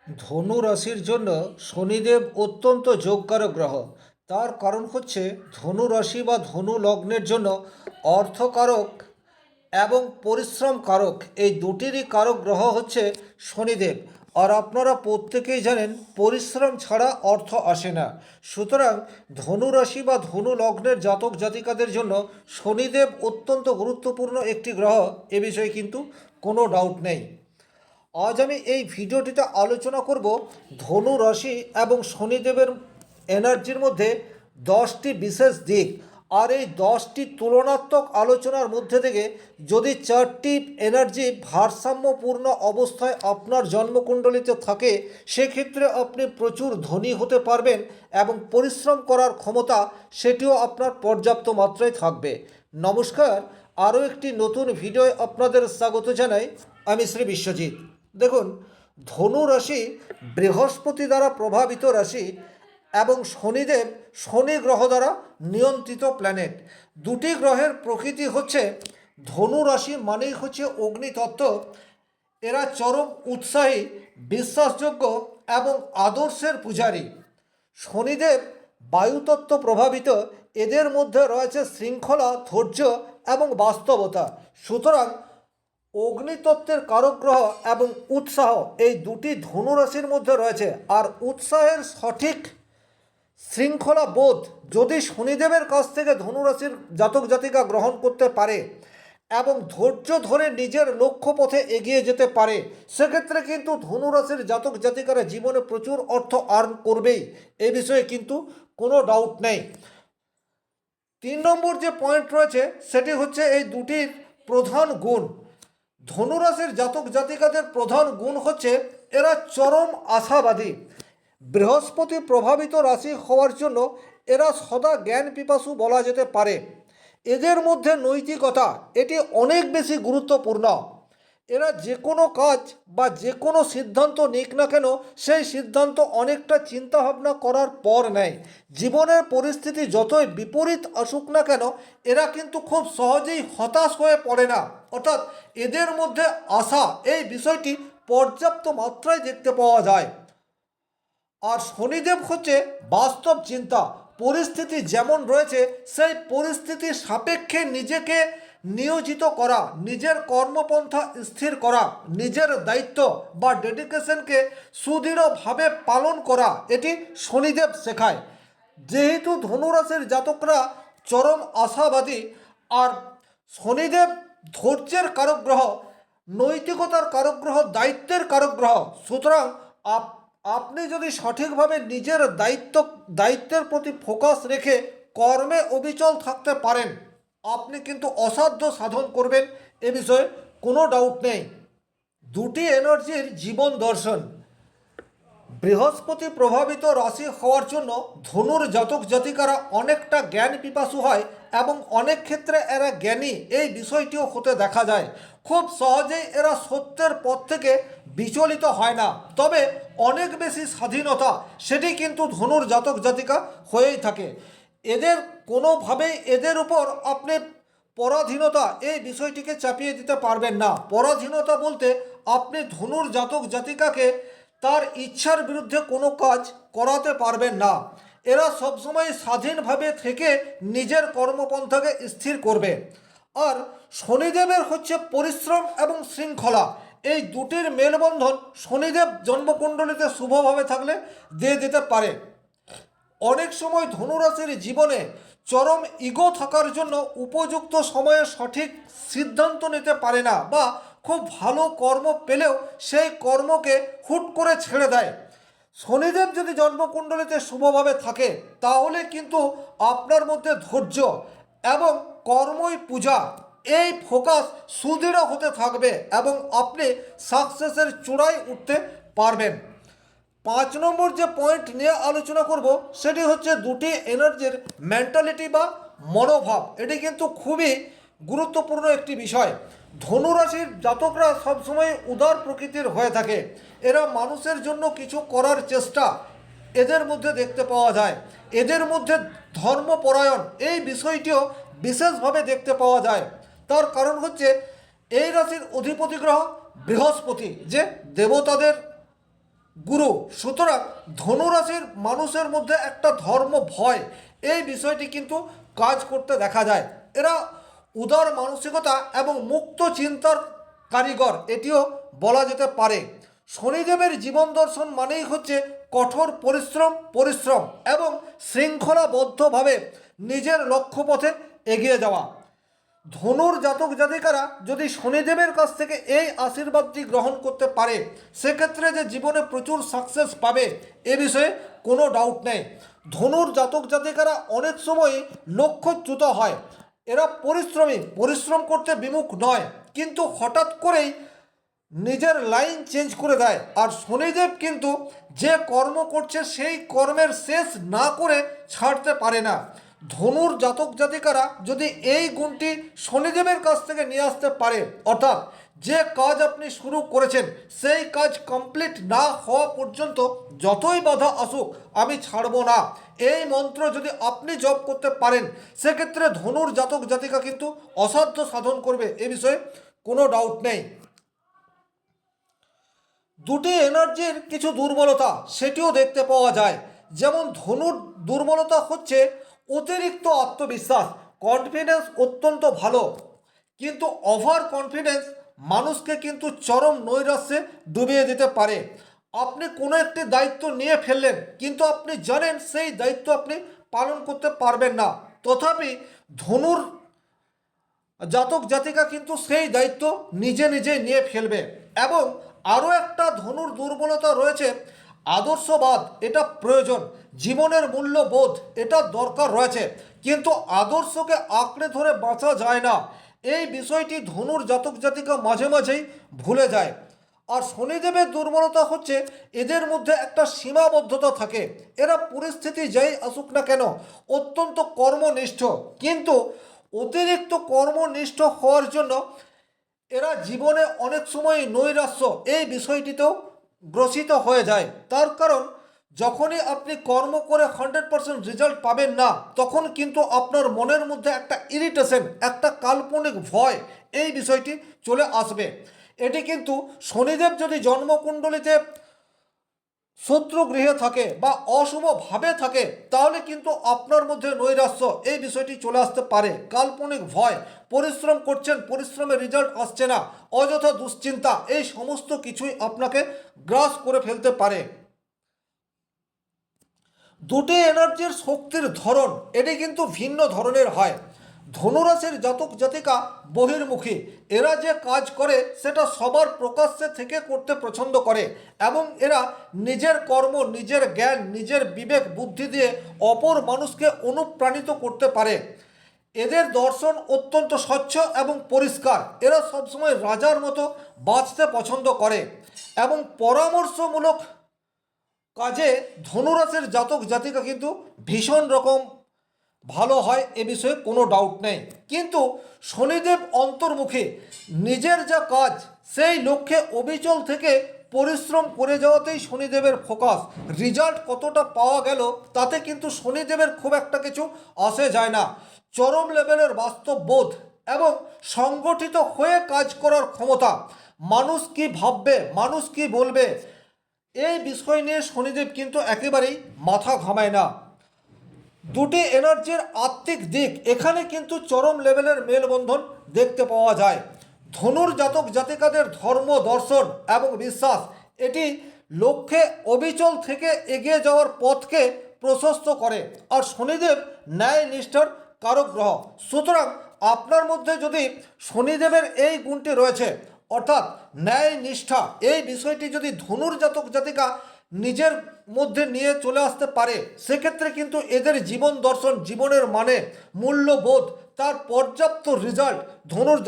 ধনু রাশির জন্য শনিদেব অত্যন্ত যোগকারক গ্রহ। তার কারণ হচ্ছে ধনু রাশি বা ধনু লগ্নের জন্য অর্থকারক এবং পরিশ্রম কারক, এই দুটিরই কারক গ্রহ হচ্ছে শনিদেব। আর আপনারা প্রত্যেকেই জানেন পরিশ্রম ছাড়া অর্থ আসে না। সুতরাং ধনু রাশি বা ধনু লগ্নের জাতক জাতিকাদের জন্য শনিদেব অত্যন্ত গুরুত্বপূর্ণ একটি গ্রহ, এ বিষয়ে কিন্তু কোনো ডাউট নেই। আজ আমি এই ভিডিওটিতে আলোচনা করব ধনু রাশি এবং শনিদেবের এনার্জির মধ্যে 10টি বিশেষ দিক। আর এই 10টি তুলনাত্মক আলোচনার মধ্যে থেকে যদি 4টি এনার্জি ভারসাম্যপূর্ণ অবস্থায় আপনার জন্মকুণ্ডলিতে থাকে, সেক্ষেত্রে আপনি প্রচুর ধনী হতে পারবেন এবং পরিশ্রম করার ক্ষমতা সেটিও আপনার পর্যাপ্ত মাত্রায় থাকবে। নমস্কার, আরও একটি নতুন ভিডিওয় আপনাদের স্বাগত জানাই। আমি শ্রী বিশ্বজিৎ। দেখুন, ধনু রাশি বৃহস্পতি দ্বারা প্রভাবিত রাশি এবং শনিদেব শনি গ্রহ দ্বারা নিয়ন্ত্রিত প্ল্যানেট। দুটি গ্রহের প্রকৃতি হচ্ছে, ধনু রাশি মানেই হচ্ছে অগ্নিতত্ত্ব। এরা চরম উৎসাহী, বিশ্বাসযোগ্য এবং আদর্শের পূজারী। শনিদেব বায়ুতত্ত্ব প্রভাবিত। এদের মধ্যে রয়েছে শৃঙ্খলা, ধৈর্য এবং বাস্তবতা। সুতরাং অগ্নিতত্ত্বের কারক গ্রহ এবং উৎসাহ, এই দুটি ধনুরাশির মধ্যে রয়েছে। আর উৎসাহের সঠিক শৃঙ্খলা বোধ যদি শনিদেবের কাছ থেকে ধনুরাশির জাতক জাতিকা গ্রহণ করতে পারে এবং ধৈর্য ধরে নিজের লক্ষ্যপথে এগিয়ে যেতে পারে, সেক্ষেত্রে কিন্তু ধনুরাশির জাতক জাতিকারা জীবনে প্রচুর অর্থ আর্ন করবেই, এ বিষয়ে কিন্তু কোনো ডাউট নেই। 3 নম্বর যে পয়েন্ট রয়েছে সেটি হচ্ছে এই দুটির প্রধান গুণ। ধনুরাশির জাতক জাতিকাদের প্রধান গুণ হচ্ছে এরা চরম আশাবাদী। বৃহস্পতি প্রভাবিত রাশি হওয়ার জন্য এরা সদা জ্ঞান পিপাসু বলা যেতে পারে। এদের মধ্যে নৈতিকতা এটি অনেক বেশি গুরুত্বপূর্ণ। এরা যে কোনো কাজ বা যে কোনো সিদ্ধান্ত নিক না কেন, সেই সিদ্ধান্ত অনেকটা চিন্তাভাবনা করার পর নেয়। জীবনের পরিস্থিতি যতই বিপরীত আসুক না কেন, এরা কিন্তু খুব সহজেই হতাশ হয়ে পড়ে না। অর্থাৎ এদের মধ্যে আশা, এই বিষয়টি পর্যাপ্ত মাত্রায় দেখতে পাওয়া যায়। আর শনিদেব হচ্ছে বাস্তব চিন্তা। পরিস্থিতি যেমন রয়েছে সেই পরিস্থিতির সাপেক্ষে নিজেকে নিয়োজিত করা, নিজের কর্মপন্থা স্থির করা, নিজের দায়িত্ব বা ডেডিকেশনকে সুদৃঢ়ভাবে পালন করা, এটি শনিদেব শেখায়। যেহেতু ধনুরাশির জাতকরা চরম আশাবাদী, আর শনিদেব ধৈর্যের কারক গ্রহ, নৈতিকতার কারক গ্রহ, দায়িত্বের কারক গ্রহ। সুতরাং আপনি যদি সঠিকভাবে নিজের দায়িত্বের প্রতি ফোকাস রেখে কর্মে অবিচল থাকতে পারেন, আপনি কিন্তু অসাধ্য সাধন করবেন, এ বিষয়ে কোনো ডাউট নেই। দুটি এনার্জির জীবন দর্শন। বৃহস্পতি প্রভাবিত রাশি হওয়ার জন্য ধনুর জাতক জাতিকারা অনেকটা জ্ঞান পিপাসু হয় এবং অনেক ক্ষেত্রে এরা জ্ঞানী, এই বিষয়টিও হতে দেখা যায়। খুব সহজেই এরা সত্যের পথ থেকে বিচলিত হয় না, তবে অনেক বেশি স্বাধীনতা সেটি কিন্তু ধনুর জাতক জাতিকা হয়েই থাকে। এদের কোনোভাবেই এদের উপর আপনি পরাধীনতা, এই বিষয়টিকে চাপিয়ে দিতে পারবেন না। পরাধীনতা বলতে আপনি ধনুর জাতক জাতিকাকে তার ইচ্ছার বিরুদ্ধে কোনো কাজ করাতে পারবেন না। এরা সবসময় স্বাধীনভাবে থেকে নিজের কর্মপন্থাকে স্থির করবে। আর শনিদেবের হচ্ছে পরিশ্রম এবং শৃঙ্খলা, এই দুটির মেলবন্ধন শনিদেব জন্মকুণ্ডলিতে শুভভাবে থাকলে দিয়ে দিতে পারে। অনেক সময় ধনুরাশির জীবনে চরম ইগো থাকার জন্য উপযুক্ত সময়ে সঠিক সিদ্ধান্ত নিতে পারে না, বা খুব ভালো কর্ম পেলেও সেই কর্মকে হুট করে ছেড়ে দেয়। শনিদেব যদি জন্মকুণ্ডলিতে শুভভাবে থাকে, তাহলে কিন্তু আপনার মধ্যে ধৈর্য এবং কর্মই পূজা, এই ফোকাস সুদৃঢ় হতে থাকবে এবং আপনি সাকসেসের চূড়ায় উঠতে পারবেন। 5 নম্বর যে পয়েন্ট নিয়ে আলোচনা করব সেটি হচ্ছে দুটি এনার্জির মেন্টালিটি বা মনোভাব। এটি কিন্তু খুবই গুরুত্বপূর্ণ একটি বিষয়। ধনুরাশির জাতকরা সবসময় উদার প্রকৃতির হয়ে থাকে। এরা মানুষের জন্য কিছু করার চেষ্টা এদের মধ্যে দেখতে পাওয়া যায়। এদের মধ্যে ধর্মপরায়ণ, এই বিষয়টিও বিশেষভাবে দেখতে পাওয়া যায়। তার কারণ হচ্ছে এই রাশির অধিপতি গ্রহ বৃহস্পতি, যে দেবতাদের গুরু। সুতরাং ধনুরাশির মানুষের মধ্যে একটা ধর্ম ভয় এই বিষয়টি কিন্তু কাজ করতে দেখা যায়। এরা উদার মানসিকতা এবং মুক্ত চিন্তার কারিগর এটিও বলা যেতে পারে। শনিদেবের জীবন দর্শন মানেই হচ্ছে কঠোর পরিশ্রম এবং শৃঙ্খলাবদ্ধভাবে নিজের লক্ষ্যপথে এগিয়ে যাওয়া। ধনুর জাতক জাতিকারা যদি শনিদেবের কাছ থেকে এই আশীর্বাদটি গ্রহণ করতে পারে, সেক্ষেত্রে যে জীবনে প্রচুর সাকসেস পাবে এ বিষয়ে কোনো ডাউট নেই। ধনুর জাতক জাতিকারা অনেক সময় লক্ষ্যচ্যুত হয়। এরা পরিশ্রম করতে বিমুখ নয়, কিন্তু হঠাৎ করেই নিজের লাইন চেঞ্জ করে দেয়। আর শনিদেব কিন্তু যে কর্ম করছে সেই কর্মের শেষ না করে ছাড়তে পারে না। ধনুর জাতক জাতিকারা যদি এই গুণটি শনিদেবের কাছ থেকে নিয়ে আসতে পারে, অর্থাৎ যে কাজ আপনি শুরু করেছেন সেই কাজ কমপ্লিট না হওয়া পর্যন্ত যতই বাধা আসুক আমি ছাড়ব না, এই মন্ত্র যদি আপনি জপ করতে পারেন, সেক্ষেত্রে ধনুর জাতক জাতিকা কিন্তু অসাধ্য সাধন করবে, এ বিষয়ে কোনো ডাউট নেই। দুটি এনার্জির কিছু দুর্বলতা সেটিও দেখতে পাওয়া যায়। যেমন ধনুর দুর্বলতা হচ্ছে অতিরিক্ত আত্মবিশ্বাস, কনফিডেন্স অত্যন্ত ভালো, কিন্তু ওভার কনফিডেন্স মানুষকে কিন্তু চরম নৈরাশ্যে ডুবিয়ে দিতে পারে। আপনি কোনো একটি দায়িত্ব নিয়ে ফেললেন, কিন্তু আপনি জানেন সেই দায়িত্ব আপনি পালন করতে পারবেন না, তথাপি ধনুর জাতক জাতিকা কিন্তু সেই দায়িত্ব নিজে নিজে নিয়ে ফেলবে। এবং আরও একটা ধনুর দুর্বলতা রয়েছে আদর্শবাদ, এটা প্রয়োজন, জীবনের মূল্যবোধ এটা দরকার রয়েছে, কিন্তু আদর্শকে আঁকড়ে ধরে বাঁচা যায় না, এই বিষয়টি ধনুর জাতক জাতিকা মাঝে মাঝেই ভুলে যায়। আর শনিদেবের দুর্বলতা হচ্ছে এদের মধ্যে একটা সীমাবদ্ধতা থাকে। এরা পরিস্থিতি যাই আসুক না কেন অত্যন্ত কর্মনিষ্ঠ, কিন্তু অতিরিক্ত কর্মনিষ্ঠ হওয়ার জন্য এরা জীবনে অনেক সময় নৈরাশ্য এই বিষয়টিতেও গ্রসিত হয়ে যায়। তার কারণ যখনই আপনি কর্ম করে 100% রেজাল্ট পাবেন না, তখন কিন্তু আপনার মনের মধ্যে একটা ইরিটেশন, একটা কাল্পনিক ভয় এই বিষয়টি চলে আসবে। এটি কিন্তু শনিদেব যদি জন্মকুণ্ডলিতে শত্রু গৃহে থাকে বা অশুভভাবে থাকে, তাহলে কিন্তু আপনার মধ্যে নৈরাশ্য এই বিষয়টি চলে আসতে পারে। কাল্পনিক ভয়, পরিশ্রম করছেন পরিশ্রমের রেজাল্ট আসছে না, অযথা দুশ্চিন্তা, এই সমস্ত কিছুই আপনাকে গ্রাস করে ফেলতে পারে। দুটি এনার্জির শক্তির ধরন এটি কিন্তু ভিন্ন ধরনের হয়। ধনুরাশির জাতক জাতিকা বহির্মুখী, এরা যে কাজ করে সেটা সবার প্রকাশ্যে থেকে করতে পছন্দ করে, এবং এরা নিজের কর্ম, নিজের জ্ঞান, নিজের বিবেক বুদ্ধি দিয়ে অপর মানুষকে অনুপ্রাণিত করতে পারে। এদের দর্শন অত্যন্ত স্বচ্ছ এবং পরিষ্কার। এরা সবসময় রাজার মতো বাঁচতে পছন্দ করে, এবং পরামর্শমূলক কাজে ধনুরাশির জাতক জাতিকা কিন্তু ভীষণ রকম ভালো হয়, এ বিষয়ে কোনো ডাউট নেই। কিন্তু শনিদেব অন্তর্মুখী, নিজের যা কাজ সেই লক্ষ্যে অবিচল থেকে পরিশ্রম করে যাওয়াতেই শনিদেবের ফোকাস। রেজাল্ট কতটা পাওয়া গেল তাতে কিন্তু শনিদেবের খুব একটা কিছু আসে যায় না। চরম লেভেলের বাস্তব বোধ এবং সংগঠিত হয়ে কাজ করার ক্ষমতা, মানুষ কি ভাববে, মানুষ কি বলবে, এই বিষয় নিয়ে শনিদেব কিন্তু একেবারেই মাথা ঘামায় না। দুটি এনার্জির আত্মিক দিক এখানে কিন্তু চরম লেভেলের মেলবন্ধন দেখতে পাওয়া যায়। ধনুর জাতক জাতিকাদের ধর্ম, দর্শন এবং বিশ্বাস এটি লক্ষ্যে অবিচল থেকে এগিয়ে যাওয়ার পথকে প্রশস্ত করে। আর শনিদেব ন্যায় নিষ্ঠার কারক গ্রহ। সুতরাং আপনার মধ্যে যদি শনিদেবের এই গুণটি রয়েছে, অর্থাৎ ন্যায় নিষ্ঠা, এই বিষয়টি যদি ধনুর জাতক জাতিকা নিজের মধ্যে নিয়ে চলে আসতে পারে, সেক্ষেত্রে কিন্তু এদের জীবন দর্শন, জীবনের মানে, মূল্যবোধ, তার পর্যাপ্ত রেজাল্ট ধনুর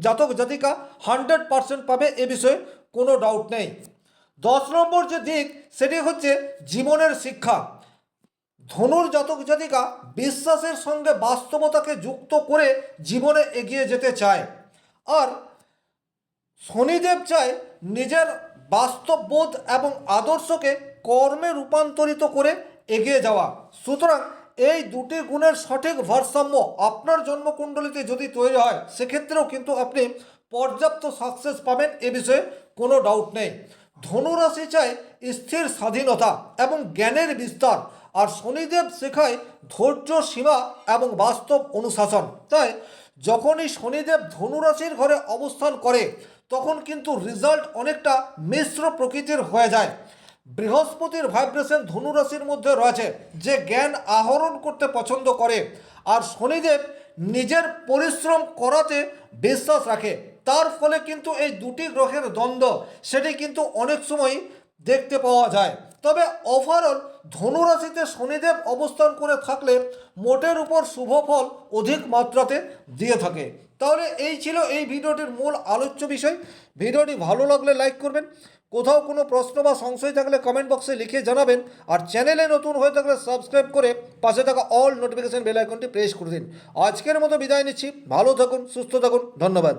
জাতক জাতিকা 100% পাবে, এ বিষয়ে কোনো ডাউট নেই। 10 নম্বর যে দিক সেটি হচ্ছে জীবনের শিক্ষা। ধনুর জাতক জাতিকা বিশ্বাসের সঙ্গে বাস্তবতাকে যুক্ত করে জীবনে এগিয়ে যেতে চায়। আর শনিদেব চায় নিজের বাস্তববোধ এবং আদর্শকে কর্মে রূপান্তরিত করে এগিয়ে যাওয়া। সুতরাং এই দুটি গুণের সঠিক ভারসাম্য আপনার জন্মকুণ্ডলিতে যদি তৈরি হয়, সেক্ষেত্রেও কিন্তু আপনি পর্যাপ্ত সাকসেস পাবেন, এ বিষয়ে কোনো ডাউট নেই। ধনুরাশি চায় স্থির স্বাধীনতা এবং জ্ঞানের বিস্তার, আর শনিদেব শেখায় ধৈর্য, সীমা এবং বাস্তব অনুশাসন। তাই যখনই শনিদেব ধনুরাশির ঘরে অবস্থান করে তখন কিন্তু রেজাল্ট অনেকটা মিশ্র প্রকৃতির হয়ে যায়। বৃহস্পতির ভাইব্রেশন ধনুরাশির মধ্যে রয়েছে, যে জ্ঞান আহরণ করতে পছন্দ করে, আর শনিদেব নিজের পরিশ্রম করাতে বিশ্বাস রাখে। তার ফলে কিন্তু এই দুটি গ্রহের দ্বন্দ্ব সেটি কিন্তু অনেক সময় দেখতে পাওয়া যায়। তবে ওভারঅল ধনুরাশিতে শনিদেব অবস্থান করে থাকলে মোটের উপর শুভ ফল অধিক মাত্রাতে দিয়ে থাকে। তাহলে এই ছিল এই ভিডিওটির মূল আলোচ্য বিষয়। ভিডিওটি ভালো লাগলে লাইক করবেন, কোথাও কোনো প্রশ্ন বা সংশয় থাকলে কমেন্ট বক্সে লিখে জানাবেন, আর চ্যানেলে নতুন হয়ে থাকলে সাবস্ক্রাইব করে পাশে থাকা অল নোটিফিকেশন বেল আইকনটি প্রেস করে দিন। আজকের মতো বিদায় নিচ্ছি, ভালো থাকুন, সুস্থ থাকুন, ধন্যবাদ।